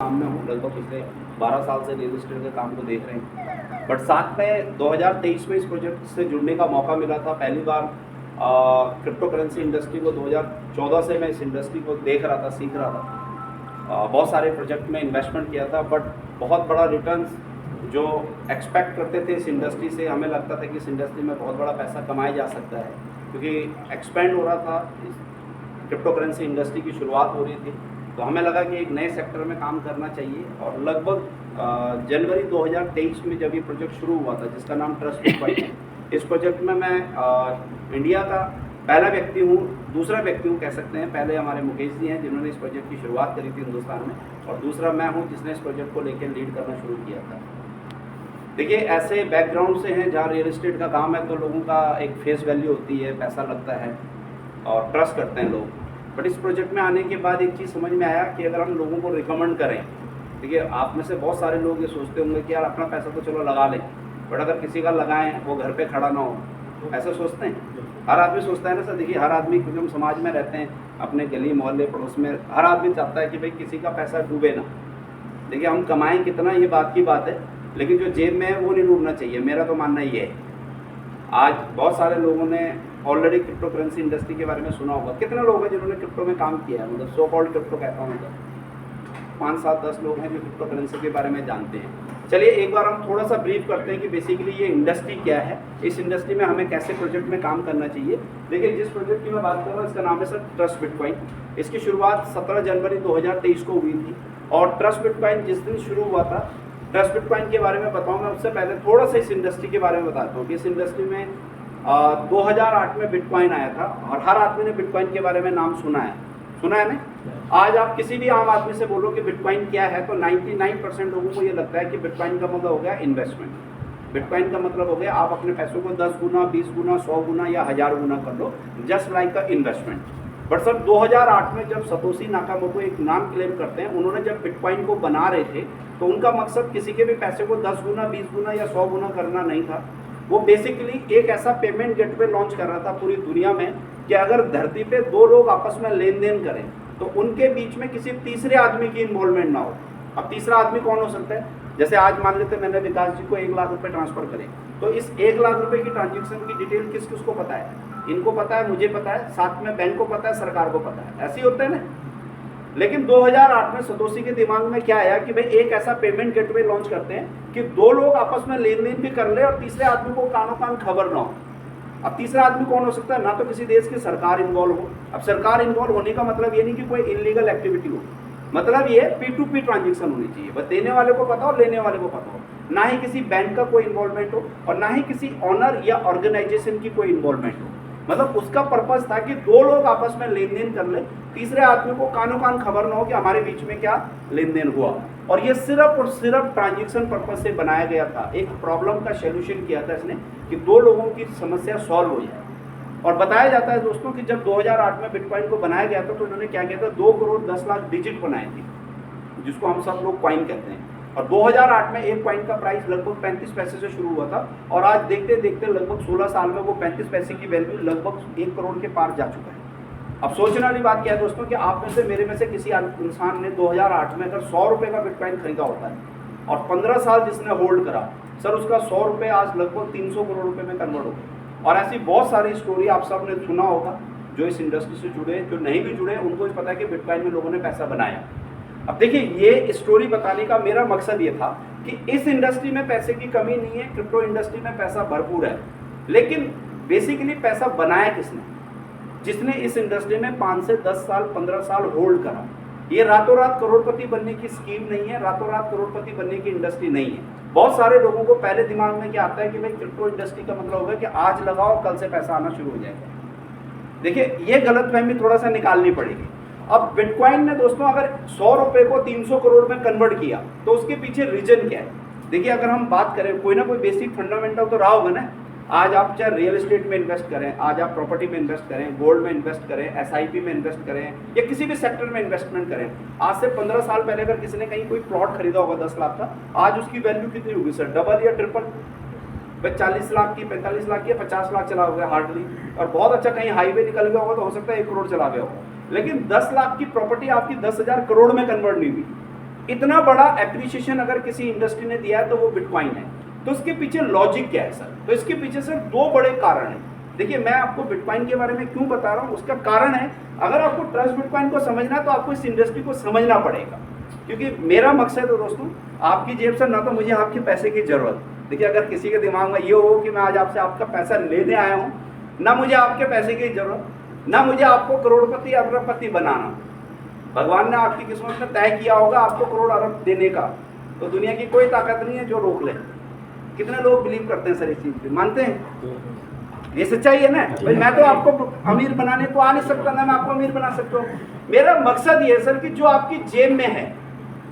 काम में हूँ, लगभग पिछले 12 साल से रियल एस्टेट के काम को देख रहे हैं। बट साथ में 2023 में इस प्रोजेक्ट से जुड़ने का मौका मिला था। पहली बार क्रिप्टो करेंसी इंडस्ट्री को 2014 से मैं इस इंडस्ट्री को देख रहा था, सीख रहा था। बहुत सारे प्रोजेक्ट में इन्वेस्टमेंट किया था, बट बहुत बड़ा रिटर्न्स जो एक्सपेक्ट करते थे इस इंडस्ट्री से, हमें लगता था कि इस इंडस्ट्री में बहुत बड़ा पैसा कमाया जा सकता है, क्योंकि एक्सपेंड हो रहा था, इस क्रिप्टो करेंसी इंडस्ट्री की शुरुआत हो रही थी। तो हमें लगा कि एक नए सेक्टर में काम करना चाहिए। और लगभग जनवरी 2023 में जब ये प्रोजेक्ट शुरू हुआ था, जिसका नाम ट्रस्ट बिटकॉइन है, इस प्रोजेक्ट में मैं इंडिया का पहला व्यक्ति हूँ, दूसरा व्यक्ति हूँ कह सकते हैं। पहले हमारे मुकेश जी हैं जिन्होंने इस प्रोजेक्ट की शुरुआत करी थी हिंदुस्तान में, और दूसरा मैं हूँ जिसने इस प्रोजेक्ट को लेकर लीड करना शुरू किया था। देखिए, ऐसे बैकग्राउंड से हैं जहाँ रियल एस्टेट का काम है तो लोगों का एक फेस वैल्यू होती है, पैसा लगता है और ट्रस्ट करते हैं लोग। बट इस प्रोजेक्ट में आने के बाद एक चीज़ समझ में आया कि अगर हम लोगों को रिकमेंड करें, देखिए आप में से बहुत सारे लोग ये सोचते होंगे कि यार अपना पैसा तो चलो लगा लें, बट अगर किसी का लगाएं वो घर पे खड़ा ना हो, ऐसा सोचते हैं। हर आदमी सोचता है ना सर। देखिए, हर आदमी, क्योंकि हम समाज में रहते हैं, अपने गली मोहल्ले पड़ोस में हर आदमी चाहता है कि भाई किसी का पैसा डूबे ना। देखिए, हम कमाएं कितना ये बात की बात है, लेकिन जो जेब में है वो नहीं डूबना चाहिए। मेरा तो मानना ये है। आज बहुत सारे लोगों ने ऑलरेडी क्रिप्टो करेंसी इंडस्ट्री के बारे में सुना होगा। कितने लोग हैं जिन्होंने क्रिप्टो में काम किया है, मतलब सो कॉल्ड क्रिप्टो कहता हूँ, मतलब 5, 7, 10 लोग हैं जो क्रिप्टो करेंसी के बारे में जानते हैं। चलिए एक बार हम थोड़ा सा ब्रीफ करते हैं कि बेसिकली ये इंडस्ट्री क्या है, इस इंडस्ट्री में हमें कैसे प्रोजेक्ट में काम करना चाहिए। देखिए, जिस प्रोजेक्ट की मैं बात कर रहा हूँ इसका नाम है सर ट्रस्ट बिटकॉइन। इसकी शुरुआत 17 जनवरी 2023 को हुई थी। और ट्रस्ट बिटकॉइन जिस दिन शुरू हुआ था, ट्रस्ट बिटकॉइन के बारे में बताऊँ मैं उससे पहले थोड़ा सा इस इंडस्ट्री के बारे में बताता हूँ कि इस इंडस्ट्री में 2008 में बिटकॉइन आया था, और हर आदमी ने बिटकॉइन के बारे में नाम सुना है ना। आज आप किसी भी आम आदमी से बोलो कि बिटकॉइन क्या है, तो 99% लोगों को ये लगता है कि बिटकॉइन का मतलब हो गया इन्वेस्टमेंट। बिटकॉइन का मतलब हो गया आप अपने पैसों को 10 गुना, 20 गुना, 100 गुना या 1000 गुना कर लो, just like a investment. But sir 2008 में जब सतोशी नाकामोटो, एक नाम क्लेम करते हैं, उन्होंने जब बिटकॉइन को बना रहे थे तो उनका मकसद किसी के भी पैसे को 10 गुना, 20 गुना या 100 गुना करना नहीं था। वो बेसिकली एक ऐसा पेमेंट गेटवे लॉन्च कर रहा था पूरी दुनिया में कि अगर धरती पे 2 लोग आपस में लेन देन करें तो उनके बीच में किसी तीसरे आदमी की इन्वॉल्वमेंट ना हो। अब तीसरा आदमी कौन हो सकता है? जैसे आज मान लेते मैंने विकास जी को 1 लाख रुपए ट्रांसफर करे, तो इस 1 लाख रुपए की ट्रांजेक्शन की डिटेल किस किस को पता है? इनको पता है, मुझे पता है, साथ में बैंक को पता है, सरकार को पता है। ऐसे ही होता है ना। लेकिन 2008 में सतोशी के दिमाग में क्या आया कि भाई एक ऐसा पेमेंट गेटवे लॉन्च करते हैं कि 2 लोग आपस में लेन देन भी कर ले और तीसरे आदमी को कानो कान खबर ना हो। अब तीसरा आदमी कौन हो सकता है? ना तो किसी देश की सरकार इन्वॉल्व हो। अब सरकार इन्वॉल्व होने का मतलब ये नहीं कि कोई इलीगल एक्टिविटी हो, मतलब ये P2P ट्रांजेक्शन होनी चाहिए, बस देने वाले को पता हो, लेने वाले को पता हो। ना ही किसी बैंक का कोई इन्वॉल्वमेंट हो और ना ही किसी ऑनर या ऑर्गेनाइजेशन की कोई इन्वॉल्वमेंट हो। मतलब उसका पर्पस था कि 2 लोग आपस में लेन देन कर ले, तीसरे आदमी को कानो कान खबर ना हो कि हमारे बीच में क्या लेन देन हुआ। और ये सिर्फ और सिर्फ ट्रांजेक्शन पर्पस से बनाया गया था। एक प्रॉब्लम का सोल्यूशन किया था इसने कि 2 लोगों की समस्या सॉल्व हो जाए। और बताया जाता है दोस्तों कि जब 2008 में बिटकॉइन को बनाया गया था तो उन्होंने क्या किया था, 2 करोड़ 10 लाख डिजिट बनाए थे, जिसको हम सब लोग कॉइन कहते हैं। और 2008 में एक कॉइन का प्राइस लगभग 35 पैसे से शुरू हुआ था, और आज देखते देखते लगभग 16 साल में वो 35 पैसे की वैल्यू लगभग 1 करोड़ के पार जा चुका है। अब सोचने वाली बात क्या है दोस्तों कि आप में से, मेरे में से किसी इंसान ने 2008 में अगर 100 रुपये का बिटकॉइन खरीदा होता है और 15 साल जिसने होल्ड करा, सर उसका 100 रुपये आज लगभग 300 करोड़ रुपये में कन्वर्ट हो गए। और ऐसी बहुत सारी स्टोरी आप सब ने सुना होगा, जो इस इंडस्ट्री से जुड़े, जो नहीं भी जुड़े, उनको भी पता है कि बिटकॉइन में लोगों ने पैसा बनाया। अब देखिए, ये स्टोरी बताने का मेरा मकसद ये था कि इस इंडस्ट्री में पैसे की कमी नहीं है, क्रिप्टो इंडस्ट्री में पैसा भरपूर है। लेकिन बेसिकली पैसा बनाया किसने? जिसने इस इंडस्ट्री में 5 से 10 साल, 15 साल होल्ड करा। ये रातों रात करोड़पति बनने की स्कीम नहीं है, रातों रात करोड़पति बनने की इंडस्ट्री नहीं है। बहुत सारे लोगों को पहले दिमाग में क्या आता है कि भाई क्रिप्टो इंडस्ट्री का मतलब होगा कि आज लगाओ कल से पैसा आना शुरू हो जाएगा। देखिए, ये गलतफहमी थोड़ा सा निकालनी पड़ेगी। अब बिटकॉइन ने दोस्तों अगर 100 रुपये को 300 करोड़ में कन्वर्ट किया तो उसके पीछे रीजन क्या है? देखिए, अगर हम बात करें, कोई ना कोई बेसिक फंडामेंटल तो रहा होगा ना। आज आप चाहे रियल एस्टेट में इन्वेस्ट करें, आज आप प्रॉपर्टी में इन्वेस्ट करें, गोल्ड में इन्वेस्ट करें, SIP में इन्वेस्ट करें, या किसी भी सेक्टर में इन्वेस्टमेंट करें, आज से 15 साल पहले अगर किसी ने कहीं कोई प्लॉट खरीदा होगा 10 लाख का, आज उसकी वैल्यू कितनी होगी सर? डबल या ट्रिपल? 40 लाख की, 45 लाख की, 50 लाख चला होगा हार्डली। और बहुत अच्छा कहीं हाईवे निकल गया होगा तो हो सकता है 1 करोड़ चला गया होगा। लेकिन 10 लाख की प्रॉपर्टी आपकी 10,000 करोड़ में कन्वर्ट नहीं हुई। इतना बड़ा एप्रिसिएशन अगर किसी इंडस्ट्री ने दिया है तो वो बिटकॉइन है। तो इसके पीछे लॉजिक क्या है सर? तो इसके पीछे सर दो बड़े कारण हैं। देखिए मैं आपको बिटकॉइन के बारे में क्यों बता रहा हूँ, उसका कारण है, अगर आपको ट्रस्ट बिटकॉइन को समझना है तो आपको इस इंडस्ट्री को समझना पड़ेगा। क्योंकि मेरा मकसद है दोस्तों, आपकी जेब से ना तो मुझे आपके पैसे की जरूरत। देखिए अगर किसी के दिमाग में ये हो कि मैं आज आपसे आपका पैसा लेने आया हूँ, ना मुझे आपके पैसे की जरूरत, ना मुझे आपको करोड़पति अरबपति बनाना। भगवान ने आपकी किस्मत में तय किया होगा आपको करोड़ अरब देने का, तो दुनिया की कोई ताकत नहीं है जो रोक ले। कितने लोग बिलीव करते हैं सर इस चीज पे, मानते हैं? ये सच्चाई है ना भाई। मैं तो आपको अमीर बनाने तो आ नहीं सकता, ना मैं आपको अमीर बना सकता हूँ। मेरा मकसद ये है सर कि जो आपकी जेब में है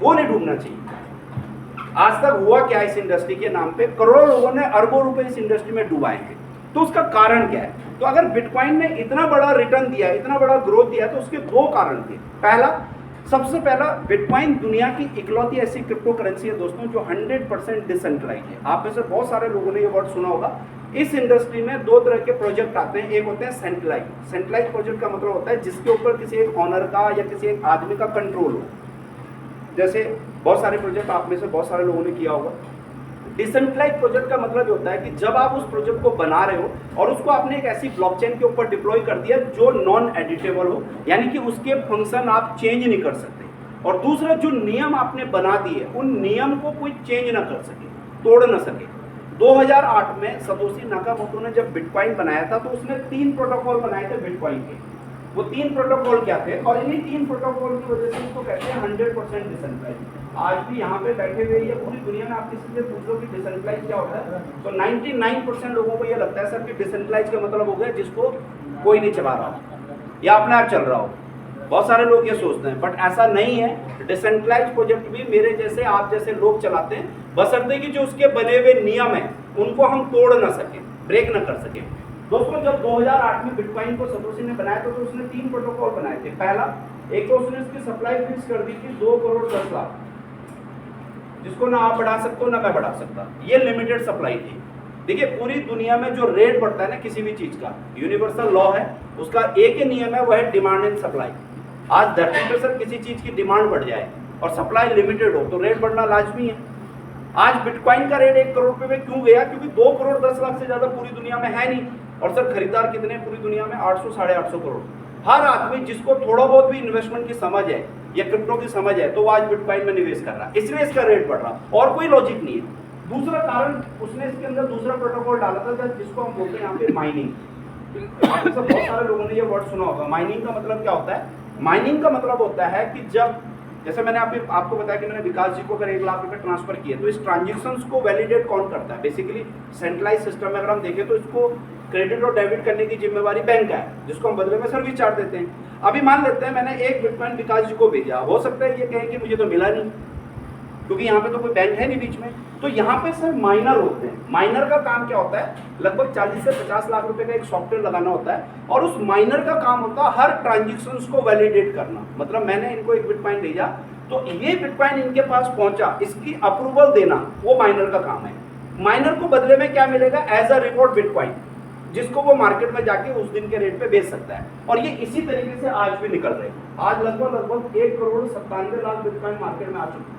वो नहीं डूबना चाहिए। आज तक हुआ क्या इस इंडस्ट्री के नाम पे, करोड़ों लोगों ने अरबों रुपए इस इंडस्ट्री में डुबाए हैं। तो उसका कारण क्या है? तो अगर बिटकॉइन ने इतना बड़ा रिटर्न दिया, इतना बड़ा ग्रोथ दिया, तो उसके दो कारण थे। पहला, सबसे पहला, बिटकॉइन दुनिया की इकलौती ऐसी क्रिप्टो करेंसी है दोस्तों जो 100% डिसेंट्रलाइज है। आप में से बहुत सारे लोगों ने ये वर्ड सुना होगा। इस इंडस्ट्री में दो तरह के प्रोजेक्ट आते हैं। एक होते हैं सेंट्रलाइज। सेंट्रलाइज प्रोजेक्ट का मतलब होता है जिसके ऊपर किसी एक ऑनर का या किसी एक आदमी का कंट्रोल हो। जैसे बहुत सारे प्रोजेक्ट आप में से बहुत सारे लोगों ने किया होगा। डिसेंट्रलाइज प्रोजेक्ट का मतलब होता है कि जब आप उस प्रोजेक्ट को बना रहे हो और उसको आपने एक ऐसी ब्लॉकचेन के ऊपर डिप्लॉय कर दिया जो नॉन एडिटेबल हो, यानी कि उसके फंक्शन आप चेंज नहीं कर सकते। और दूसरा, जो नियम आपने बना दिए उन नियम को कोई चेंज ना कर सके, तोड़ ना सके। 2008 में सतोशी नाकामोटो ने जब बिटकॉइन बनाया था तो उसने 3 प्रोटोकॉल बनाए थे बिटकॉइन के। वो 3 प्रोटोकॉल क्या थे? और इन्हीं 3 प्रोटोकॉल की वजह से उसको कहते हैं 100% डिसेंट्रलाइज। आज भी यहाँ पे बैठे हुए या पूरी दुनिया में आप किसी से पूछ लो कि डिसेंट्रलाइज क्या होता है, तो 99% लोगों को ये लगता है सर कि डिसेंट्रलाइज का मतलब हो गया जिसको कोई नहीं चला रहा या अपने आप चल रहा हो। बहुत सारे लोग ये सोचते हैं, बट ऐसा नहीं है। डिसेंट्रलाइज प्रोजेक्ट भी मेरे जैसे आप जैसे लोग चलाते हैं, बशर्ते कि जो उसके बने हुए नियम है उनको हम तोड़ ना सके, ब्रेक ना कर सके। दोस्तों जब 2008 में बिटकॉइन को सतोशी ने बनाया तो उसने 3 प्रोटोकॉल बनाए थे। पहला, एक तो उसने इसकी सप्लाई फिक्स कर दी थी 2 करोड़ 10 लाख, जिसको ना आप बढ़ा सकते हो ना मैं बढ़ा सकता। ये लिमिटेड सप्लाई थी। देखिए पूरी दुनिया में जो रेट बढ़ता है ना किसी भी चीज का, यूनिवर्सल लॉ है, उसका एक ही नियम है, वह है डिमांड एंड सप्लाई। आज 30% किसी चीज की डिमांड बढ़ जाए और सप्लाई लिमिटेड हो तो रेट बढ़ना लाजमी है। आज बिटकॉइन का रेट 1 करोड़ रुपए में क्यों गया? क्योंकि 2 करोड़ 10 लाख से ज्यादा पूरी दुनिया में है नहीं। और सर खरीदार कितने पूरी दुनिया में? 800 साढ़े 800 करोड़। हर आदमी जिसको थोड़ा बहुत भी इन्वेस्टमेंट की समझ है या क्रिप्टो की समझ है तो वो आज बिटकॉइन में निवेश कर रहा है, इसलिए इसका रेट बढ़ रहा, और कोई लॉजिक नहीं है। दूसरा कारण, उसने इसके अंदर दूसरा प्रोटोकॉल डाला था जिसको हम बोलते हैं यहाँ पे माइनिंग। आप सब बहुत सारे लोगों ने ये वर्ड सुना होगा। माइनिंग का मतलब क्या होता है? माइनिंग का मतलब होता है कि जब, जैसे मैंने आपको बताया कि मैंने विकास जी को अगर 1 लाख रुपए ट्रांसफर किए तो इस ट्रांजेक्शंस को वैलिडेट कौन करता है? बेसिकली सेंट्रलाइज सिस्टम में अगर हम देखें तो इसको क्रेडिट और डेबिट करने की जिम्मेवारी बैंक का है, जिसको हम बदले में सर्विस चार्ज देते हैं। अभी मान लेते हैं मैंने 1 बिटकॉइन विकास जी को भेजा, हो सकता है ये कहें कि मुझे तो मिला नहीं क्योंकि यहाँ पे तो कोई बैंक है नहीं बीच में। तो यहाँ पे सर माइनर होते हैं। माइनर का काम क्या होता है? लगभग 40 से 50 लाख रुपए का एक सॉफ्टवेयर लगाना होता है और उस माइनर का काम होता है हर ट्रांजेक्शंस को वैलिडेट करना। मतलब मैंने इनको 1 बिटकॉइन भेजा तो ये बिटकॉइन इनके पास पहुंचा, इसकी अप्रूवल देना वो माइनर का काम है। माइनर को बदले में क्या मिलेगा? एज अ रिवॉर्ड बिटकॉइन, जिसको वो मार्केट में जाके उस दिन के रेट पे बेच सकता है। और ये इसी तरीके से आज भी निकल रहे हैं। आज लगभग 1 करोड़ 97 लाख बिटकॉइन मार्केट में आ चुके हैं।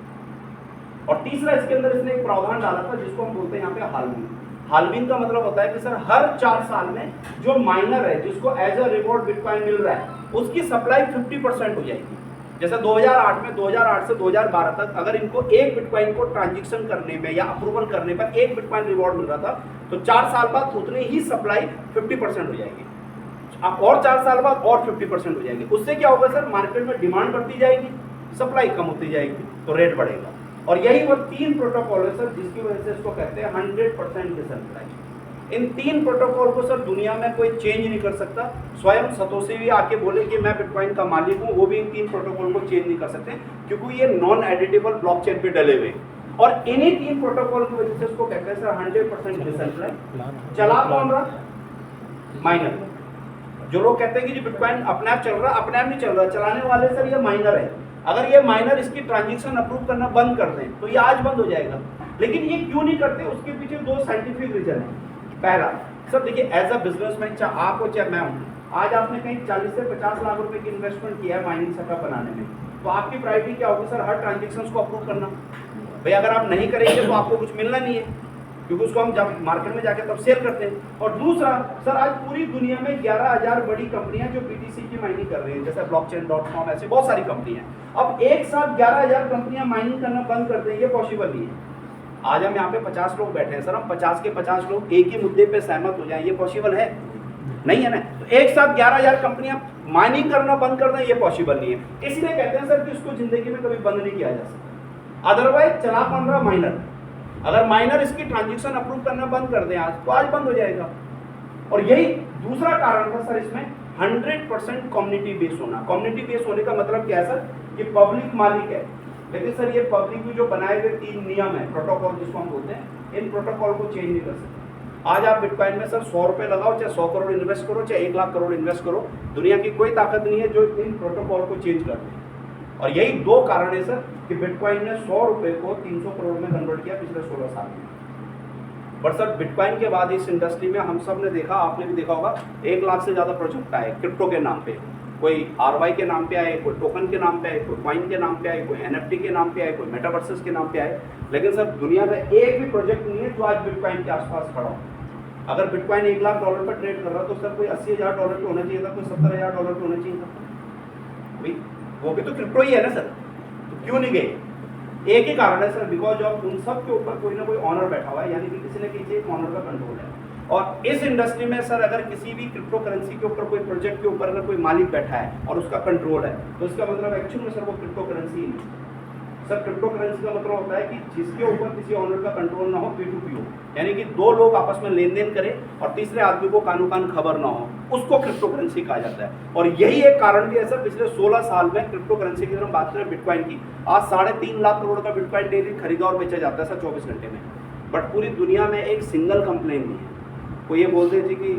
और तीसरा, इसके अंदर इसने एक प्रावधान डाला था जिसको हम बोलते हैं यहाँ पे हाल्विंग। हाल्विंग का मतलब होता है कि सर हर 4 साल में जो माइनर है जिसको एज अ रिवॉर्ड बिटकॉइन मिल रहा है उसकी सप्लाई 50% हो जाएगी। जैसे 2008 से 2012 तक अगर इनको 1 बिटकॉइन को ट्रांजेक्शन करने में या अप्रूवल करने पर 1 बिटकॉइन रिवॉर्ड मिल रहा था, तो 4 साल बाद उतनी ही सप्लाई 50% हो जाएगी। अब और 4 साल बाद और 50% हो जाएगी। उससे क्या होगा सर? मार्केट में डिमांड बढ़ती जाएगी, सप्लाई कम होती जाएगी, तो रेट बढ़ेगा। और यही वो 3 प्रोटोकॉल है सर जिसकी वजह से इसको कहते हैं 100% डिसेंट्रलाइज्ड। इन 3 प्रोटोकॉल को सर दुनिया में कोई चेंज नहीं कर सकता। स्वयं सतोशी भी आके बोले कि मैं बिटकॉइन का मालिक हूँ, वो भी इन 3 प्रोटोकॉल को चेंज नहीं कर सकते क्योंकि ये नॉन एडिटेबल ब्लॉकचेन पे डले हुए। और इन्हीं 3 प्रोटोकॉल की वजह से इसको कहते हैं सर 100% डिसेंट्रलाइज्ड। चला कौन रहा? माइनर। जो लोग कहते हैं कि बिटकॉइन अपने आप चल रहा, अपने आप नहीं चल रहा, चलाने वाले सर ये माइनर है। अगर ये माइनर इसकी ट्रांजेक्शन अप्रूव करना बंद कर दें तो ये आज बंद हो जाएगा। लेकिन ये क्यों नहीं करते? उसके पीछे 2 साइंटिफिक रीजन है। पहला, सर देखिए एज अ बिजनेसमैन, चाहे आप हो चाहे मैं हूँ, आज आपने कहीं 40 से 50 लाख रुपए की इन्वेस्टमेंट किया है माइनिंग सेटअप बनाने में, तो आपकी प्रायोरिटी क्या होगी सर? हर ट्रांजेक्शन को अप्रूव करना। भाई अगर आप नहीं करेंगे तो आपको कुछ मिलना नहीं है, क्योंकि उसको हम जब मार्केट में जाके तब सेल करते हैं। और दूसरा सर, आज पूरी दुनिया में 11,000 बड़ी कंपनियां जो BTC की माइनिंग कर रही हैं, जैसे blockchain.com, ऐसे बहुत सारी कंपनियां। अब एक साथ 11,000 कंपनियां माइनिंग करना बंद कर दें, ये पॉसिबल नहीं है। आज हम यहाँ पे 50 लोग बैठे हैं सर, हम 50 के 50 लोग एक ही मुद्दे पे सहमत हो जाएं, ये पॉसिबल है? नहीं है ना। तो एक साथ 11,000 कंपनियां माइनिंग करना बंद कर दें, ये पॉसिबल नहीं है। इसलिए कहते हैं सर कि उसको जिंदगी में कभी बंद नहीं किया जा सकता। अदरवाइज चला कौन रहा? माइनर। अगर माइनर इसकी ट्रांजेक्शन अप्रूव करना बंद कर दें आज, तो आज बंद हो जाएगा। और यही दूसरा कारण था सर इसमें 100% कम्युनिटी बेस होना। कम्युनिटी बेस होने का मतलब क्या है सर? कि पब्लिक मालिक है, लेकिन सर ये पब्लिक भी जो बनाए हुए 3 नियम है, प्रोटोकॉल जिसको हम बोलते हैं, इन प्रोटोकॉल को चेंज नहीं कर सकते। आज आप बिटकॉइन में सर 100 रुपए लगाओ, चाहे 100 करोड़ इन्वेस्ट करो, चाहे 1 लाख करोड़ इन्वेस्ट करो, दुनिया की कोई ताकत नहीं है जो इन प्रोटोकॉल को चेंज कर दे। और यही 2 कारण है सर कि बिटकॉइन ने 100 रुपए को 300 करोड़ में कन्वर्ट किया पिछले 16 साल में। पर सर बिटकॉइन के बाद इस इंडस्ट्री में हम सब ने देखा, आपने भी देखा होगा, 1 लाख से ज़्यादा प्रोजेक्ट आए क्रिप्टो के नाम पे। कोई RY के नाम पे आए, कोई टोकन के नाम पे आए, कोई कॉइन के नाम पे आए, कोई NFT के नाम पे आए, कोई मेटावर्सेस के नाम पे आए। लेकिन सर दुनिया में एक भी प्रोजेक्ट नहीं है जो आज बिटकॉइन के आसपास खड़ा हो। अगर बिटकॉइन $1 लाख पर ट्रेड कर रहा तो सर कोई $80,000 पे होना चाहिए था, कोई $70,000 पे होना चाहिए था। भाई वो भी तो क्रिप्टो ही है ना सर, तो क्यों नहीं गए? एक ही कारण है सर, बिकॉज ऑफ उन सब के ऊपर कोई ना कोई ऑनर बैठा हुआ है, यानी कि किसी न किसी एक ऑनर का कंट्रोल है। और इस इंडस्ट्री में सर अगर किसी भी क्रिप्टो करेंसी के ऊपर, कोई प्रोजेक्ट के ऊपर अगर कोई मालिक बैठा है और उसका कंट्रोल है, तो इसका मतलब एक्चुअल में सर वो क्रिप्टो करेंसी ही नहीं। सर क्रिप्टो करेंसी का मतलब होता है कि जिसके ऊपर किसी ऑनर का कंट्रोल ना हो, P2P हो, यानी कि 2 लोग आपस में लेन देन करें और तीसरे आदमी को कानून कान खबर ना हो, उसको क्रिप्टो करेंसी कहा जाता है। और यही एक कारण भी है सर, पिछले 16 साल में क्रिप्टो करेंसी की हम बात करें बिटकॉइन की, आज 3.5 लाख करोड़ का बिटकॉइन डेली खरीदा और बेचा जाता है सर 24 घंटे में। बट पूरी दुनिया में एक सिंगल कंप्लेन नहीं है। कोई ये बोलते थे कि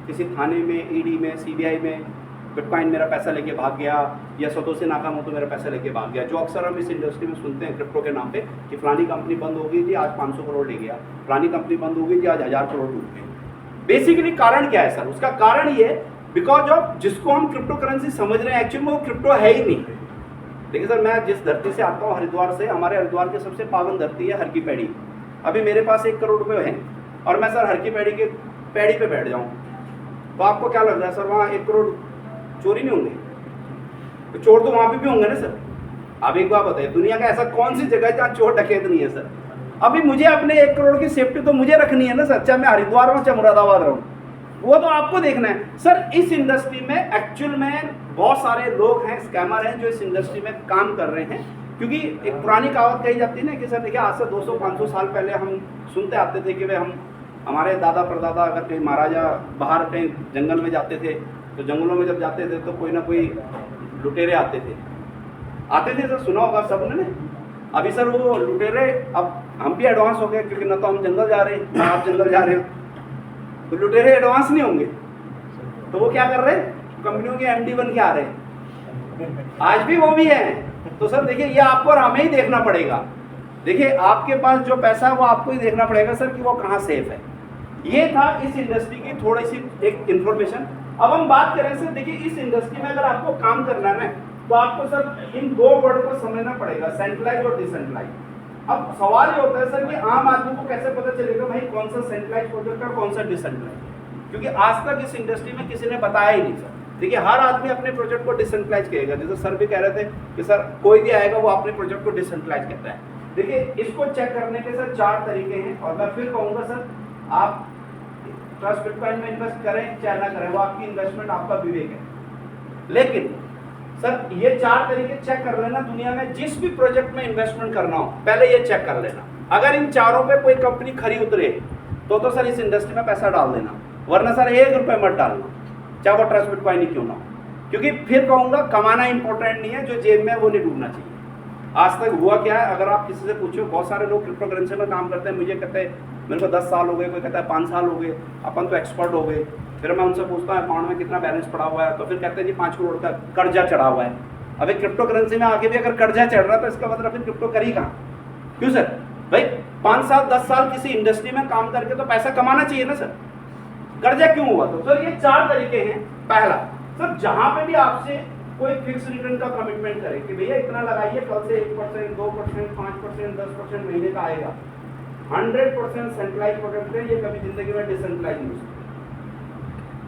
किसी थाने में, ED में, CBI में बिटकॉइन मेरा पैसा लेके भाग गया, या सतोशी नाकामोटो मेरा पैसा लेके भाग गया, जो अक्सर हम इस इंडस्ट्री में सुनते हैं क्रिप्टो के नाम पे, कि फलानी कंपनी बंद हो गई थी आज 500 करोड़ ले गया, फलानी कंपनी बंद हो गई थी आज 1000 करोड़ डूब गए। बेसिकली कारण क्या है सर? उसका कारण ये बिकॉज ऑफ जिसको हम क्रिप्टो करेंसी समझ रहे हैं एक्चुअली में वो क्रिप्टो है ही नहीं। देखिए सर, मैं जिस धरती से आता हूँ, हरिद्वार से, हमारे हरिद्वार की सबसे पावन धरती है हर की पैड़ी। अभी मेरे पास 1 करोड़ रुपए है और मैं सर हर की पैड़ी के पैड़ी पे बैठ जाऊँ, तो आपको क्या लग रहा है सर वहाँ 1 करोड़ चोरी नहीं होंगे? तो चोर तो वहां भी होंगे ना सर। अब एक बात बताइए, दुनिया का ऐसा कौन सी जगह है जहाँ चोर डकैत नहीं है सर? अभी मुझे अपने 1 करोड़ की सेफ्टी तो मुझे रखनी है ना सर, चाहे मैं हरिद्वार हूँ चाहे मुरादाबाद रहूँ, वो तो आपको देखना है सर। इस इंडस्ट्री में एक्चुअल में बहुत सारे लोग हैं, स्कैमर हैं, जो इस इंडस्ट्री में काम कर रहे हैं। क्योंकि एक पुरानी कहावत कही जाती है ना कि सर देखिए, आज से 200-500 साल पहले हम सुनते आते थे कि भाई हमारे दादा परदादा अगर कहीं महाराजा बाहर कहीं जंगल में जाते थे, तो जंगलों में जब जाते थे तो कोई ना कोई लुटेरे आते थे सर, सुना होगा सबने। अभी सर वो लुटेरे, अब हम भी एडवांस हो गए, क्योंकि ना तो हम जंगल जा रहे हैं ना आप जंगल जा रहे हो, तो लुटेरे एडवांस नहीं होंगे, तो वो क्या कर रहे हैं? कंपनियों के MD बन के आ रहे हैं, आज भी वो भी हैं। तो सर देखिए, ये आपको और हमें ही देखना पड़ेगा। देखिए आपके पास जो पैसा है वो आपको ही देखना पड़ेगा सर कि वो कहाँ सेफ है। ये था इस इंडस्ट्री की थोड़ी सी एक इन्फॉर्मेशन। अब हम बात करें सर, देखिए इस इंडस्ट्री में अगर आपको काम करना है तो आपको सर इन 2 वर्ड को समझना पड़ेगा, सेंट्रलाइज और डिसेंट्रलाइज। अब सवाल ये होता है सर कि आम आदमी को कैसे पता चलेगा भाई कौन सा सेंट्रलाइज प्रोजेक्ट है और कौन सा डिसेंट्रलाइज, क्योंकि आज तक इस इंडस्ट्री में किसी ने बताया ही नहीं सर। देखिए हर आदमी अपने प्रोजेक्ट को डिसेंट्रलाइज कहेगा, जैसे सर भी कह रहे थे कि सर कोई भी आएगा वो अपने प्रोजेक्ट को डिसेंट्रलाइज कहता है। देखिए इसको चेक करने के सर 4 तरीके हैं, और मैं फिर कहूँगा सर, आप ट्रस्ट बिटकॉइन में इन्वेस्ट करें चाहे ना करें, वो आपकी इन्वेस्टमेंट, आपका विवेक है। लेकिन सर ये 4 तरीके चेक कर लेना, दुनिया में जिस भी प्रोजेक्ट में इन्वेस्टमेंट करना हो पहले ये चेक कर लेना। अगर इन चारों पे कोई कंपनी खरी उतरे तो सर इस इंडस्ट्री में पैसा डाल देना, वरना सर 1 रुपये मत डालना, चाहे वो ट्रस्ट बिटकॉइन ही क्यों ना हो। क्योंकि फिर कहूँगा कमाना इंपॉर्टेंट नहीं है, जो जेब में वो नहीं डूबना चाहिए। आज तक हुआ क्या है, अगर आप किसी से पूछो, बहुत सारे लोग क्रिप्टो करेंसी में काम करते हैं, मुझे कहते हैं मेरे को 10 साल हो गए, कोई कहता है 5 साल हो गए, अपन तो एक्सपर्ट हो गए। फिर मैं उनसे पूछता हूँ अकाउंट में कितना बैलेंस पड़ा हुआ है, तो फिर कहते हैं जी 5 करोड़ का कर्जा चढ़ा हुआ है। अभी क्रिप्टो करेंसी में आगे भी अगर कर्जा चढ़ रहा है तो इसका मतलब फिर क्रिप्टो करी कहाँ? क्यों सर? भाई 5 साल 10 साल किसी इंडस्ट्री में काम करके तो पैसा कमाना चाहिए ना सर, कर्जा क्यों हुआ? तो सर ये 4 तरीके हैं। पहला सर, जहां पे भी आपसे कोई फिक्स रिटर्न का कमिटमेंट करे कि भैया इतना लगाइए, कल से 1%, 2%, 5%, 10% महीने का आएगा। 100% सेंट्रलाइज प्रोजेक्ट है, ये कभी जिंदगी में डिसेंट्रलाइज नहीं हो सकता।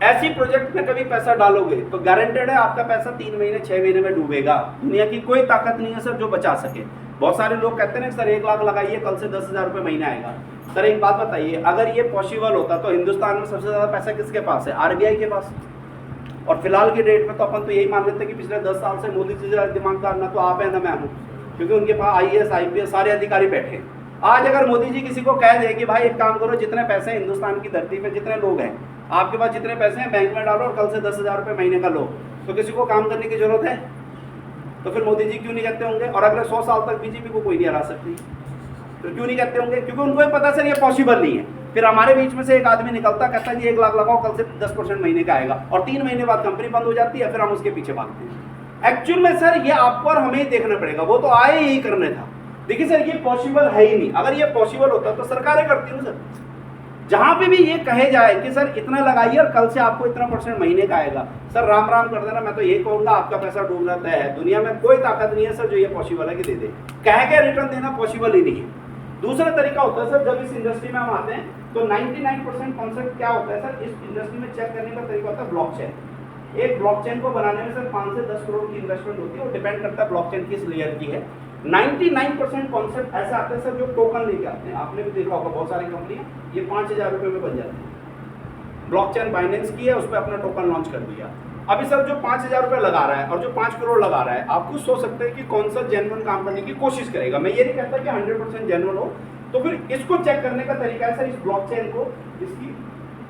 ऐसी प्रोजेक्ट में कभी पैसा डालोगे तो गारंटेड है आपका पैसा 3 महीने 6 महीने में डूबेगा। दुनिया की कोई ताकत नहीं है सर जो बचा सके। बहुत सारे लोग कहते हैं सर 1 लाख लगाइए, कल से 10,000 रुपये महीना आएगा। सर एक बात बताइए, अगर ये पॉसिबल होता तो हिंदुस्तान में सबसे ज्यादा पैसा किसके पास है? आरबीआई के पास। और फिलहाल की डेट में तो अपन तो यही मान लेते हैं कि पिछले 10 साल से मोदी जी का दिमागदार ना तो आप है ना मैं हूँ, क्योंकि उनके पास IAS IPS सारे अधिकारी बैठे हैं। आज अगर मोदी जी किसी को कह दे कि भाई एक काम करो, जितने पैसे हिंदुस्तान की धरती पे जितने लोग हैं, आपके पास जितने पैसे हैं बैंक में डालो और कल से 10,000 रुपये महीने का लो, तो किसी को काम करने की जरूरत है? तो फिर मोदी जी क्यों नहीं कहते होंगे? और अगले 100 साल तक बीजेपी को कोई नहीं हरा सकती, तो क्यों नहीं कहते होंगे? क्योंकि उनको भी पता सर ये पॉसिबल नहीं है। फिर हमारे बीच में से एक आदमी निकलता कहता है जी 1 लाख लगाओ, कल से 10% महीने का आएगा, और 3 महीने बाद कंपनी बंद हो जाती है, फिर हम उसके पीछे भागते हैं। एक्चुअल में सर ये आपको और हमें ही देखना पड़ेगा, वो तो आए यही करने था। देखिए सर ये पॉसिबल है ही नहीं। अगर ये पॉसिबल होता तो सरकारें करती ना सर। जहां पे भी ये कहे जाए कि सर इतना लगाइए और कल से आपको इतना % महीने का आएगा, सर राम राम कर देना। मैं तो ये कहूंगा आपका पैसा डूब जाता है। दुनिया में कोई ताकत नहीं है सर जो ये पॉसिबल है कि दे दे। कह के रिटर्न देना पॉसिबल ही नहीं है। दूसरा तरीका होता है सर, जब इस इंडस्ट्री में हम आते हैं तो 99% कॉन्सेप्ट क्या होता है सर, इस इंडस्ट्री में चेक करने का तरीका होता है ब्लॉकचेन। एक ब्लॉकचेन को बनाने में सर 5 से 10 करोड़ की इन्वेस्टमेंट होती है, वो डिपेंड करता है ब्लॉकचेन किस लेयर की है। 99% कॉन्सेप्ट ऐसा आता है सर जो टोकन लेके आते हैं। आपने भी देखा होगा बहुत सारी कंपनियां ये 5,000 रुपये में बन जाती है। ब्लॉकचेन बाइनेंस की है, उस पर अपना टोकन लॉन्च कर दिया। अभी सर जो 5,000 रुपये लगा रहा है और जो 5 करोड़ लगा रहा है, आप खुद सोच सकते हैं कि कौन सा जेन्युइन काम करने की कोशिश करेगा। मैं ये नहीं कहता कि 100% जेन्युइन हो, तो फिर इसको चेक करने का तरीका है सर इस ब्लॉकचेन को, इसकी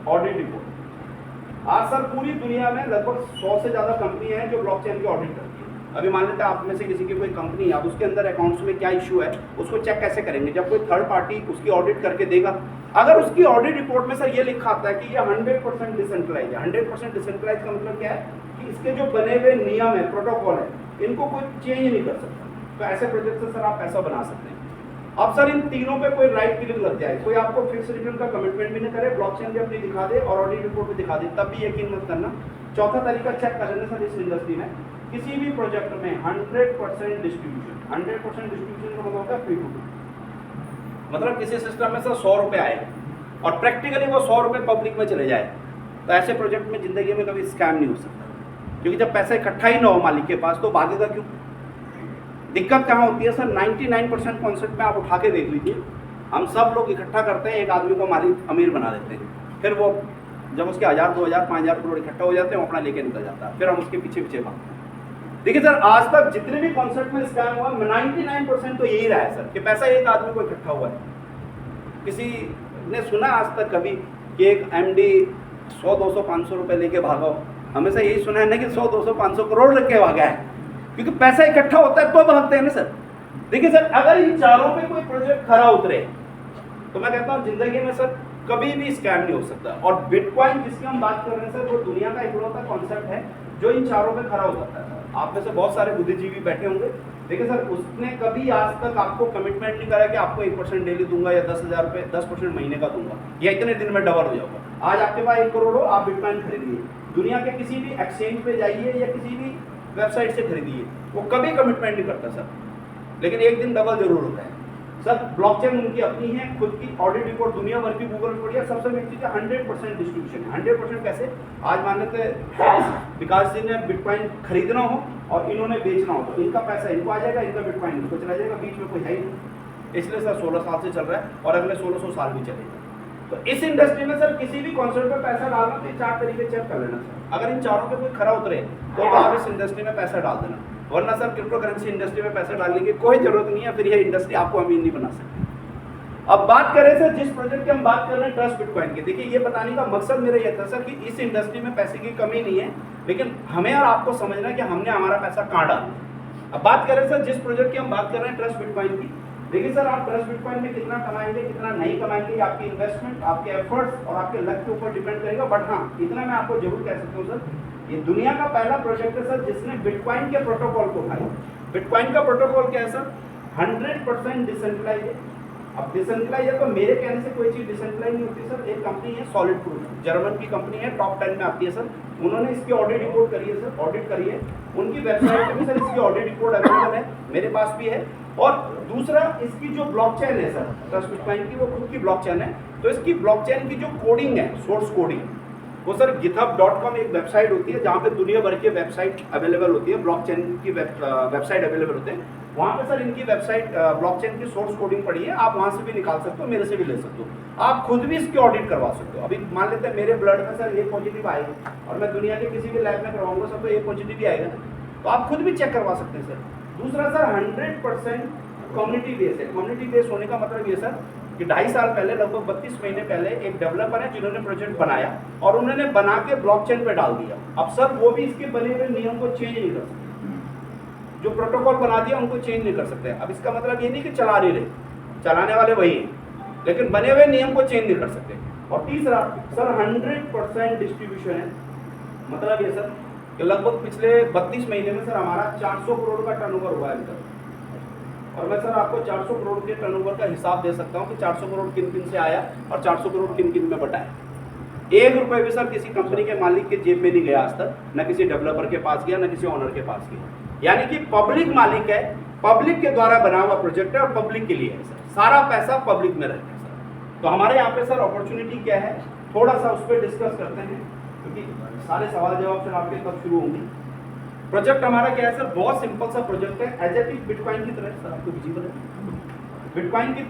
ऑडिट रिपोर्ट। आज सर पूरी दुनिया में लगभग 100 से ज्यादा कंपनी है जो ब्लॉकचेन की ऑडिट करती है। अभी मान लेते हैं आप में से किसी की कोई कंपनी है, अब उसके अंदर अकाउंट्स में क्या इशू है उसको चेक कैसे करेंगे? जब कोई थर्ड पार्टी उसकी ऑडिट करके देगा। अगर उसकी ऑडिट रिपोर्ट में सर ये लिखा आता है कि ये 100% डिसेंट्रलाइज है। 100% डिसेंट्रलाइज का मतलब क्या है कि इसके जो बने हुए नियम है, प्रोटोकॉल है, इनको कोई चेंज नहीं कर सकता। तो ऐसे प्रोजेक्ट से सर आप पैसा बना सकते हैं। अब सर इन तीनों पे कोई राइट क्लिक लग जाए, कोई आपको फिक्स रिटर्न का कमिटमेंट भी नहीं करे, ब्लॉकचेन भी अपनी दिखा दे और ऑडिट रिपोर्ट भी दिखा दे, तब भी यकीन मत करना। चौथा तरीका चेक कर लेना सर इस इंडस्ट्री में किसी भी प्रोजेक्ट में 100% डिस्ट्रीब्यूशन। 100% डिस्ट्रीब्यूशन का मतलब होता है P2P। मतलब किसी सिस्टम में सर 100 रुपये आए और प्रैक्टिकली वो 100 रुपये पब्लिक में चले जाए, तो ऐसे प्रोजेक्ट में जिंदगी में कभी स्कैम नहीं हो सकता। क्योंकि जब पैसा इकट्ठा ही ना हो मालिक के पास तो भागेगा क्यों? दिक्कत कहाँ होती है सर? 99% कॉन्सेप्ट में आप उठा के देख लीजिए, हम सब लोग इकट्ठा करते हैं, एक आदमी को मालिक अमीर बना देते हैं, फिर वो जब उसके 1,000 2,000 5,000 करोड़ इकट्ठा हो जाते हैं वो अपना लेके निकल जाता है, फिर हम उसके पीछे पीछे भागते हैं। देखिए सर आज तक जितने भी कॉन्सेप्ट में स्कैम हुआ 99% तो यही रहा है सर कि पैसा एक आदमी को इकट्ठा हुआ है। किसी ने सुना आज तक कभी कि एक MD 100 200 500 रुपये लेके भागा? हमेशा यही सुना है ना कि 100 200 500 करोड़ लेके भागा है, क्योंकि पैसा इकट्ठा होता है तो भागते हैं ना सर। देखिए सर अगर इन चारों पे कोई प्रोजेक्ट खरा उतरे तो मैं कहता हूँ जिंदगी में सर कभी भी स्कैम नहीं हो सकता। और बिटकॉइन जिसकी हम बात कर रहे हैं सर, वो दुनिया का इकलौता कॉन्सेप्ट है जो इन चारों पे खरा उतरता है। आप में से बहुत सारे बुद्धिजीवी बैठे होंगे, देखिए सर उसने कभी आज तक आपको कमिटमेंट नहीं करा कि आपको 1% डेली दूंगा या 10,000 रुपये 10% महीने का दूंगा या इतने दिन में डबल हो जाऊंगा। आज आपके पास 1 करोड़ हो, आप बिटकॉइन खरीदिए, दुनिया के किसी भी एक्सचेंज पे जाइए या किसी भी वेबसाइट से खरीदिए, वो कभी कमिटमेंट नहीं करता सर, लेकिन एक दिन डबल जरूर होता है सर। ब्लॉकचेन उनकी अपनी है, खुद की ऑडिट रिपोर्ट दुनिया भर की गूगल रिपोर्ट है। सबसे मेन चीज़ है 100% डिस्ट्रीब्यूशन। 100% कैसे? आज मान लेते विकास जी ने बिटकॉइन खरीदना हो और इन्होंने बेचना हो तो इनका पैसा इनको आ जाएगा, इनका बिटकॉइन इनको चला जाएगा, बीच में कोई है ही नहीं। इसलिए सर 16 साल से चल रहा है और अगले 1600 साल भी चलेगा। तो इस इंडस्ट्री में सर किसी भी कॉन्सेप्ट पे पैसा डालना तो ये 4 तरीके चेक कर लेना सर। अगर इन चारों पे कोई खरा उतरे तो आप इस इंडस्ट्री में पैसा डाल देना, वरना सर क्रिप्टो करेंसी इंडस्ट्री में पैसा डालने की कोई जरूरत नहीं है, फिर ये इंडस्ट्री आपको अमीर नहीं बना सकती। अब बात करें सर जिस प्रोजेक्ट की हम बात कर रहे हैं ट्रस्ट बिटकॉइन की, देखिए ये बताने का मकसद मेरा ये था सर कि इस इंडस्ट्री में पैसे की कमी नहीं है, लेकिन हमें और आपको समझना है कि हमने हमारा पैसा कहाँ डालना। अब बात करें सर जिस प्रोजेक्ट की हम बात कर रहे हैं ट्रस्ट बिटकॉइन की, देखिए सर आप ट्रस्ट बिटकॉइन में कितना कमाएंगे कितना नहीं कमाएंगे, आपकी इन्वेस्टमेंट, आपके एफर्ट्स और आपके लक के ऊपर डिपेंड करेगा। बट हाँ इतना मैं आपको जरूर कह सकता हूँ सर, ये दुनिया का पहला प्रोजेक्ट है सर जिसने बिटकॉइन के प्रोटोकॉल को उठाया। बिटकॉइन का प्रोटोकॉल क्या है सर? 100% डिसेंट्रलाइज है। अब डिसेंट्रलाइज है तो मेरे कहने से कोई चीज़ डिसेंट्रलाइज नहीं होती सर। एक कंपनी है सॉलिड प्रूफ, जर्मन की कंपनी है, टॉप 10 में आती है सर। उन्होंने इसकी ऑडिट रिपोर्ट करी है सर, ऑडिट करी है उनकी वेबसाइट पे भी सर इसकी ऑडिट रिपोर्ट अवेलेबल है, मेरे पास भी है। और दूसरा इसकी जो ब्लॉकचेन है सर ट्रस्ट बिटकॉइन की, वो खुद की ब्लॉकचेन है। तो इसकी ब्लॉकचेन की जो कोडिंग है, सोर्स कोडिंग, वो सर github.com एक वेबसाइट होती है जहाँ पे दुनिया भर की वेबसाइट अवेलेबल होती है, ब्लॉकचेन की वेबसाइट अवेलेबल होते हैं। वहाँ पे सर इनकी वेबसाइट ब्लॉकचेन की सोर्स कोडिंग पड़ी है, आप वहाँ से भी निकाल सकते हो, मेरे से भी ले सकते हो, आप खुद भी इसकी ऑडिट करवा सकते हो। अभी मान लेते हैं मेरे ब्लड में सर ए पॉजिटिव आएगा और मैं दुनिया के किसी भी लैब में करवाऊंगा सर, तो ए पॉजिटिव भी आएगा, तो आप खुद भी चेक करवा सकते हैं सर। दूसरा सर 100% कम्युनिटी बेस है। कम्युनिटी बेस होने का मतलब ये सर कि 2.5 साल पहले, लगभग 32 महीने पहले एक डेवलपर है जिन्होंने प्रोजेक्ट बनाया और उन्होंने बना के ब्लॉकचेन पे डाल दिया। अब सर वो भी इसके बने हुए नियम को चेंज नहीं कर सकते, जो प्रोटोकॉल बना दिया उनको चेंज नहीं कर सकते। अब इसका मतलब ये नहीं कि चला नहीं रहे, चलाने वाले वही हैं, लेकिन बने हुए नियम को चेंज नहीं कर सकते। और तीसरा सर 100% डिस्ट्रीब्यूशन है। मतलब ये सर कि लगभग पिछले 32 महीने में सर हमारा 400 करोड़ का टर्नओवर हुआ है अभी तक। और मैं सर आपको 400 करोड़ के टर्नओवर का हिसाब दे सकता हूँ कि 400 करोड़ किन किन से आया और 400 करोड़ किन किन में बटा है। 1 रुपये भी सर किसी कंपनी के मालिक के जेब में नहीं गया आज तक, न किसी डेवलपर के पास गया, न किसी ओनर के पास गया। यानी कि पब्लिक मालिक है, पब्लिक के द्वारा बना हुआ प्रोजेक्ट है और पब्लिक के लिए है सर, सारा पैसा पब्लिक में रहता है सर। तो हमारे यहाँ पे सर अपॉर्चुनिटी क्या है, थोड़ा सा उस पर डिस्कस करते हैं, क्योंकि सारे सवाल जवाब सर आपके कब शुरू होंगे। प्रोजेक्ट हमारा क्या है सर, बहुत सिंपल सा प्रोजेक्ट है, एज इट इज बिटकॉइन की तरह सर, आपको विजिबल है बिटकॉइन की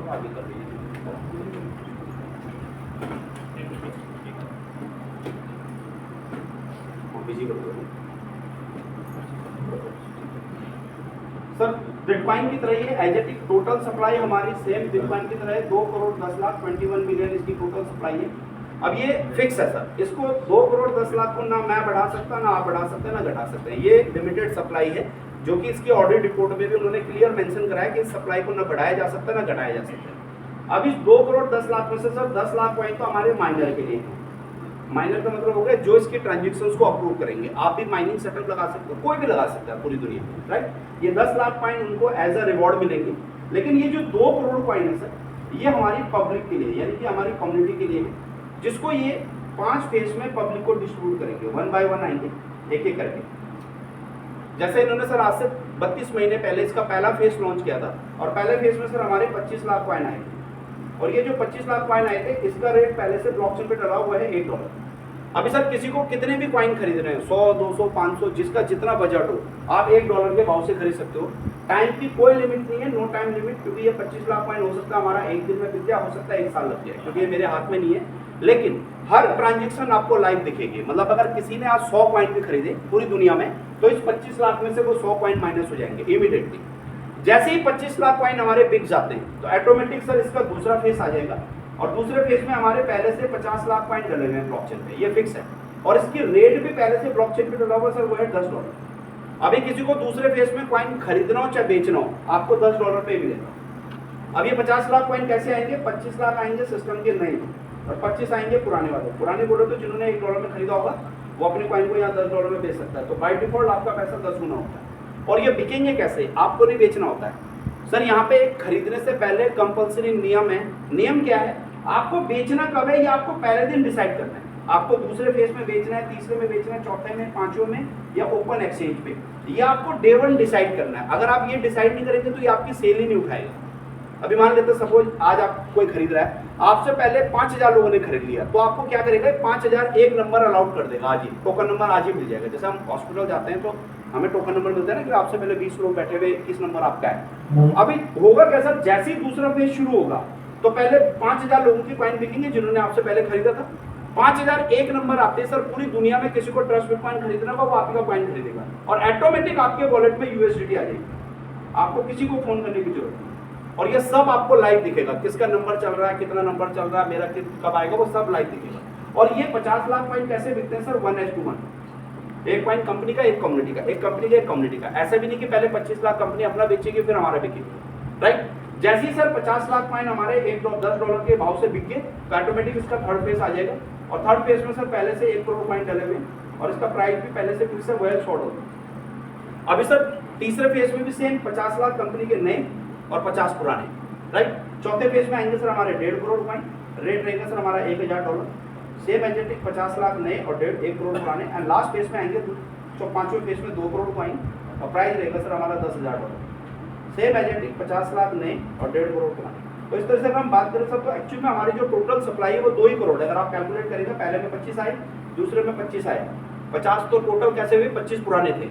आगे कर लीजिए। सर बिटकॉइन की तरह ही है, as it is total supply हमारी सेम बिटकॉइन की तरह है, 2,10,21 मिलियन इसकी टोटल सप्लाई है। अब ये फिक्स है सर, इसको 2,10,00,000 को ना मैं बढ़ा सकता, ना आप बढ़ा सकते, ना घटा सकते हैं। ये लिमिटेड सप्लाई है, जो कि इसकी ऑडिट रिपोर्ट में भी उन्होंने क्लियर मेंशन कराया कि इस सप्लाई को ना बढ़ाया जा सकता, ना घटाया जा सकता। अब इस 2,10,00,000 में से सर 10 लाख कॉइन तो हमारे माइनर के लिए है। माइनर का मतलब हो गया जो इसके ट्रांजेक्शंस को अप्रूव करेंगे। आप भी माइनिंग सेटअप लगा सकते हो, कोई भी लगा सकता है पूरी दुनिया में, राइट। ये 10 लाख कॉइन उनको एज अ रिवॉर्ड मिलेंगे। लेकिन ये जो 2 करोड़ कॉइन है सर, ये हमारी पब्लिक के लिए, यानी कि हमारी कम्युनिटी के लिए है, जिसको ये 5 फेज में पब्लिक को डिस्ट्रीब्यूट करेंगे, 1 बाय 1 आएंगे, एक एक करके। जैसे इन्होंने सर आज से 32 महीने पहले इसका पहला फेज लॉन्च किया था और पहले फेज में सर हमारे 25 लाख कॉइन आए थे। और ये जो 25 लाख कॉइन आए थे, इसका रेट पहले से ब्लॉकचेन पे डला हुआ है $1। अभी सर किसी को कितने भी कॉइन खरीद रहे हैं, 100, 200, 500, जिसका जितना बजट हो, आप $1 के भाव से खरीद सकते हो। टाइम की कोई लिमिट नहीं है, नो टाइम लिमिट, क्योंकि ये 25 लाख कॉइन हो सकता है हमारा एक दिन में बिक जाए, हो सकता है 1 साल लग जाए, क्योंकि ये मेरे हाथ में नहीं है। लेकिन हर ट्रांजेक्शन आपको लाइव दिखेगी। मतलब अगर किसी ने आज 100 कॉइन भी खरीदे पूरी दुनिया में, तो इस 25 लाख में से वो 100 कॉइन माइनस हो जाएंगे इमीडिएटली। जैसे ही 25 लाख कॉइन हमारे बिक जाते हैं, तो ऑटोमेटिक सर इसका दूसरा फेज आ जाएगा और दूसरे फेज में हमारे पहले से 50 लाख कॉइन डले हुए हैं ब्लॉकचेन पे, ये फिक्स है। और इसकी रेट भी पहले से ब्लॉकचेन पे डला हुआ सर, वो है $10। अभी किसी को दूसरे फेज में कॉइन खरीदना हो चाहे बेचना हो, आपको $10 पे मिलेगा। अब ये 50 लाख कॉइन कैसे आएंगे, 25 लाख आएंगे सिस्टम के नए और 25 आएंगे पुराने वाले। पुराने बोले तो जिन्होंने $1 में खरीदा होगा, वो अपने कॉइन को यहाँ $10 में बेच सकता है। तो बाय डिफॉल्ट आपका पैसा 10 गुना होता है। और ये बिकेंगे कैसे, आपको नहीं बेचना होता है सर। यहाँ पे खरीदने से पहले कंपल्सरी नियम है। नियम क्या है, आपको बेचना कब है ये आपको पहले दिन डिसाइड करना है। आपको दूसरे फेज में बेचना है, तीसरे में बेचना है, चौथे में, 5वें में या ओपन एक्सचेंज पे, ये आपको डे 1 डिसाइड करना है। अगर आप ये डिसाइड नहीं करेंगे तो ये आपकी सेल ही नहीं उठाएगा। अभी मान लेते हैं सपोज आज आप कोई खरीद रहा है, आपसे पहले 5,000 लोगों ने खरीद लिया, तो आपको क्या करेगा, 5,000 एक नंबर अलाउड कर देगा आज ही, टोकन नंबर आज ही मिल जाएगा। जैसे हम हॉस्पिटल जाते हैं तो हमें टोकन नंबर मिलता है ना कि आपसे पहले 20 लोग बैठे हुए, 21 नंबर आपका है। अभी होगा क्या सर, जैसे ही दूसरा फेज शुरू होगा तो पहले 5,000 लोगों की कॉइन बिकेंगे जिन्होंने आपसे पहले खरीदा था। 5,000 एक नंबर आते हैं सर, पूरी दुनिया में किसी को ट्रस्ट बिटकॉइन खरीदना होगा, वो आपका कॉइन खरीदेगा और ऑटोमेटिक आपके वॉलेट में USDT आ जाएगी। आपको किसी को फोन करने की जरूरत नहीं। और ये सब आपको लाइव दिखेगा, किसका नंबर चल रहा है, कितना नंबर चल रहा है, मेरा कब आएगा, वो सब लाइव दिखेगा। और ये 50 लाख कॉइन कैसे बिकते हैं सर, 1:1, एक कॉइन कंपनी का, एक कम्युनिटी का, एक कंपनी का, एक कम्युनिटी का। ऐसा भी नहीं कि पहले 25 लाख कंपनी अपना बेचेगी फिर हमारा बिकेगी, राइट। जैसे ही सर 50 लाख कॉइन हमारे $10 के भाव से बिक गए, तो ऑटोमेटिक इसका थर्ड फेज आ जाएगा। और थर्ड फेज में सर पहले से 1 करोड़ कॉइन डले हुए और इसका प्राइस भी पहले से फिक्स है, वो है $100। अभी सर तीसरे फेज में भी सेम 50 लाख कंपनी के नए और 50 पुराने, राइट। चौथे फेज में आएंगे सर हमारे 1.5 करोड़ कॉइन, रेट रहेगा सर हमारा $1,000। सेम एजेंटिक 50 लाख नए और 1.5 करोड़ पुराने, एंड लास्ट फेज में आएंगे तो पांचवें फेज में 2 करोड़ कॉइन और प्राइस रहेगा सर हमारा $10,000। सेम एजेंटिक 50 लाख नए और 1.5 करोड़ पुराने। तो इस तरह से अगर हम बात करें सर, तो एक्चुअली में हमारी जो टोटल सप्लाई है वो 2 ही करोड़ है। अगर आप कैलकुलेट करेंगे, पहले में 25 आए, दूसरे में 25 आए, 50 तो टोटल कैसे हुए, 25 पुराने थे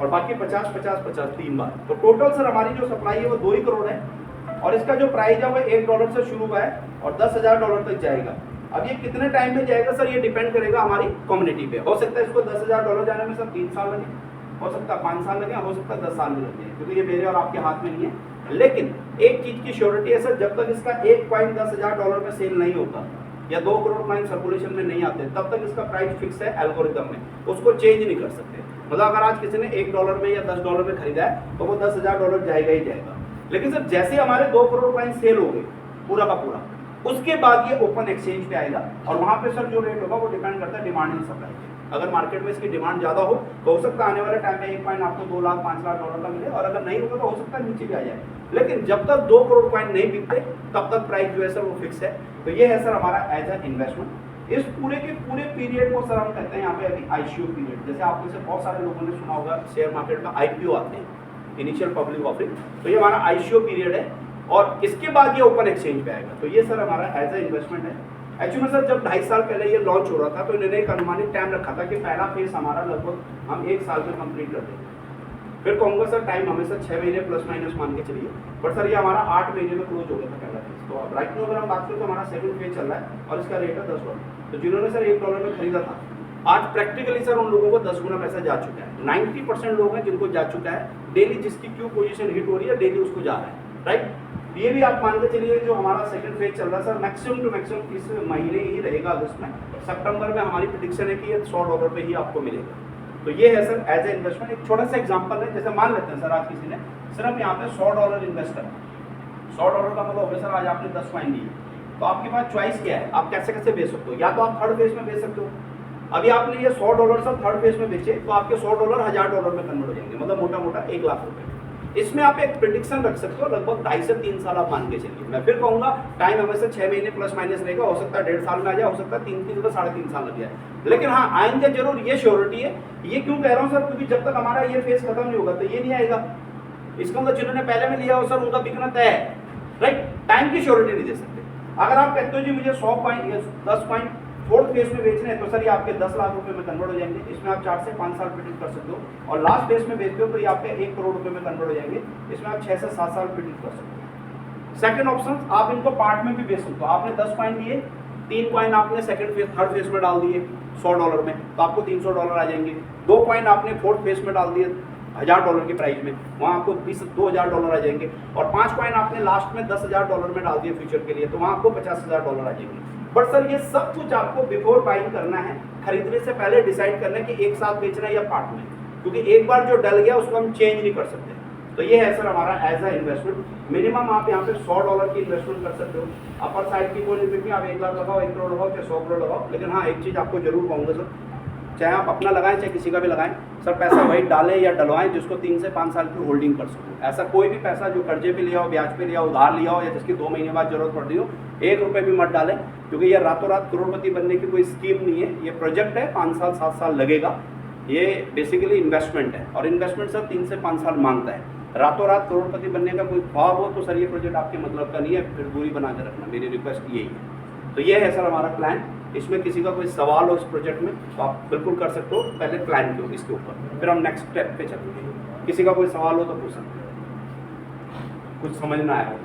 और बाकी 50 50 50 3 बार। तो टोटल सर हमारी जो सप्लाई है वो 2 ही करोड़ है और इसका जो प्राइस है वो $1 से शुरू हुआ है और $10,000 तक जाएगा। अब ये कितने टाइम में जाएगा सर, ये डिपेंड करेगा हमारी कम्युनिटी पे। हो सकता है इसको $10,000 जाने में सर 3 साल लगे, हो सकता है 5 साल लगे, हो सकता है 10 साल में लग जाए, क्योंकि ये मेरे और आपके हाथ में नहीं है। लेकिन एक चीज की श्योरिटी है सर, जब तक इसका एक कॉइन $10,000 में सेल नहीं होता या 2 करोड़ कॉइन सर्कुलेशन में नहीं आते, तब तक इसका प्राइस फिक्स है एल्गोरिदम में, उसको चेंज नहीं कर सकते। मतलब अगर आज किसी ने $1 में या $10 में खरीदा है तो वो $10,000 जाएगा ही जाएगा। लेकिन सर जैसे हमारे 2 करोड़ कॉइन सेल हो गए पूरा का पूरा, उसके बाद ये ओपन एक्सचेंज पे आएगा और वहां पे सर जो रेट होगा वो डिपेंड करता है डिमांड एंड सप्लाई पे। अगर मार्केट में इसकी डिमांड ज्यादा हो तो हो सकता है आने वाले टाइम में एक कॉइन आपको 2 लाख 5 लाख डॉलर का मिले, और अगर नहीं होगा तो हो सकता है नीचे भी आ जाए। लेकिन जब तक 2 करोड़ कॉइन नहीं बिकते तब तक प्राइस जो है सर वो फिक्स है। तो ये है सर हमारा एज ए इन्वेस्टमेंट। इस पूरे के पूरे पीरियड को सर हम कहते हैं यहाँ पे अभी आईसीओ पीरियड। जैसे आप में से बहुत सारे लोगों ने सुना होगा शेयर मार्केट में आईपीओ आते हैं, इनिशियल पब्लिक ऑफरिंग, तो ये हमारा आईसीओ पीरियड है और इसके बाद ये ओपन एक्सचेंज पे आएगा। तो ये सर हमारा एज ए इन्वेस्टमेंट है। एक्चुअली सर जब 2.5 साल पहले ये लॉन्च हो रहा था तो इन्होंने एक अनुमानित टाइम रखा था कि पहला फेज हमारा लगभग हम 1 साल में कंप्लीट कर देंगे। फिर कहूँगा सर टाइम हमेशा 6 महीने प्लस माइनस मान के चलिए, बट सर ये हमारा 8 महीने में क्लोज हो गया था पहला फेज। तो अब राइट में अगर हम बात करें तो हमारा सेकंड फेज चल रहा है और इसका रेट है $10। तो जिन्होंने सर $1 में खरीदा था, आज प्रैक्टिकली सर उन लोगों को 10 गुना पैसा जा चुका है। 90% लोग हैं जिनको जा चुका है। डेली जिसकी क्यू पोजीशन हिट हो रही है डेली उसको जा रहा है, राइट। ये भी आप मान के चलिए जो हमारा सेकंड फेज चल रहा है सर मैक्सिमम टू मैक्सिमम इस महीने ही रहेगा, अगस्त में। सितंबर में हमारी प्रेडिक्शन है कि ये $100 पे ही आपको मिलेगा। तो ये है सर एज ए इन्वेस्टमेंट। एक छोटा सा एग्जांपल है, जैसे मान लेते हैं सर आज किसी ने सिर्फ यहाँ पे $100 इन्वेस्ट करा। $100 का मतलब हो गया सर आज आपने 10 कॉइन लिए, तो आपके पास चॉइस क्या है, आप कैसे कैसे बेच सकते हो। या तो आप थर्ड फेज में बेच सकते हो। अभी आपने ये $100 सर थर्ड फेज में बेचे तो आपके $100 $1,000 में कन्वर्ट हो जाएंगे, मतलब मोटा मोटा 1 लाख रुपए। इसमें आप एक प्रेडिक्शन रख सकते हो, लगभग 2.5 से 3 साल आप मान के चलिए। मैं फिर कहूंगा टाइम हमेशा 6 महीने प्लस माइनस रहेगा, हो सकता है 1.5 साल में आ जाए, हो सकता है 3 से 3.5 साल लग जाए। लेकिन हाँ आएंगे जरूर, ये श्योरिटी है। ये क्यों कह रहा हूँ सर, क्योंकि जब तक हमारा ये फेज खत्म नहीं होगा तो ये नहीं आएगा। इसका मतलब जिन्होंने पहले में लिया हो सर उनका बिकना तय है, राइट। टाइम की श्योरिटी नहीं दे सकते। अगर आप कहते हो जी मुझे 100 कॉइन 10 कॉइन फोर्थ फेज में बेचने हैं तो सर ये आपके 10 लाख रुपए में कन्वर्ट हो जाएंगे। इसमें आप 4 से 5 साल प्रेडिक्ट कर सकते हो। और लास्ट फेज में बेचते हो तो ये आपके 1 करोड़ रुपए में कन्वर्ट हो जाएंगे। इसमें आप 6 से 7 साल प्रेडिक्ट कर सकते हो। सेकंड ऑप्शन, आप इनको पार्ट में भी बेच सकते हो। आपने 10 कॉइन लिए, 3 कॉइन आपने सेकंड फेज थर्ड फेज में डाल दिए $100 में, तो आपको $300 आ जाएंगे। 2 कॉइन आपने फोर्थ फेज में डाल दिए $1,000 की प्राइस में, वहाँ आपको $2,000 आ जाएंगे। और 5 कॉइन आपने लास्ट में $10,000 में डाल दिए फ्यूचर के लिए, तो वहाँ आपको $50,000 आ जाएंगे। बट सर ये सब कुछ आपको बिफोर बाइंग करना है, खरीदने से पहले डिसाइड करना है कि एक साथ बेचना है या पार्ट में, क्योंकि एक बार जो डल गया उसको हम चेंज नहीं कर सकते। तो ये है सर हमारा एज ए इन्वेस्टमेंट। मिनिमम आप यहाँ पे $100 की इन्वेस्टमेंट कर सकते हो। अपर साइड की कोई लिमिट नहीं, आप 1 लाख लगाओ, 1 करोड़ लगाओ, चाहे 100 करोड़ लगाओ। लेकिन हाँ एक चीज़ आपको जरूर कहूँगा सर, चाहे आप अपना लगाएं चाहे किसी का भी लगाएं, सर पैसा वही डालें या डलवाएं जिसको 3 से 5 साल की होल्डिंग कर सको। ऐसा कोई भी पैसा जो कर्जे पे लिया हो, ब्याज पे लिया हो, उधार लिया हो, या जिसकी 2 महीने बाद जरूरत पड़ रही हो, 1 रुपये भी मत डालें, क्योंकि ये रातों रात करोड़पति बनने की कोई स्कीम नहीं है। ये प्रोजेक्ट है, 5 साल 7 साल लगेगा। ये बेसिकली इन्वेस्टमेंट है और इन्वेस्टमेंट सर 3 से 5 साल मांगता है। रातों रात करोड़पति बनने का कोई ख्वाब हो तो सर ये प्रोजेक्ट आपके मतलब का नहीं है, फिर दूरी बना के रखना। मेरी रिक्वेस्ट यही है। तो ये है सर हमारा प्लान। इसमें किसी का कोई सवाल हो इस प्रोजेक्ट में तो आप बिल्कुल कर सकते हो, पहले प्लान करो इसके ऊपर, फिर हम नेक्स्ट स्टेप पे चलेंगे। किसी का कोई सवाल हो तो पूछ सकते हो, कुछ समझ ना आया हो।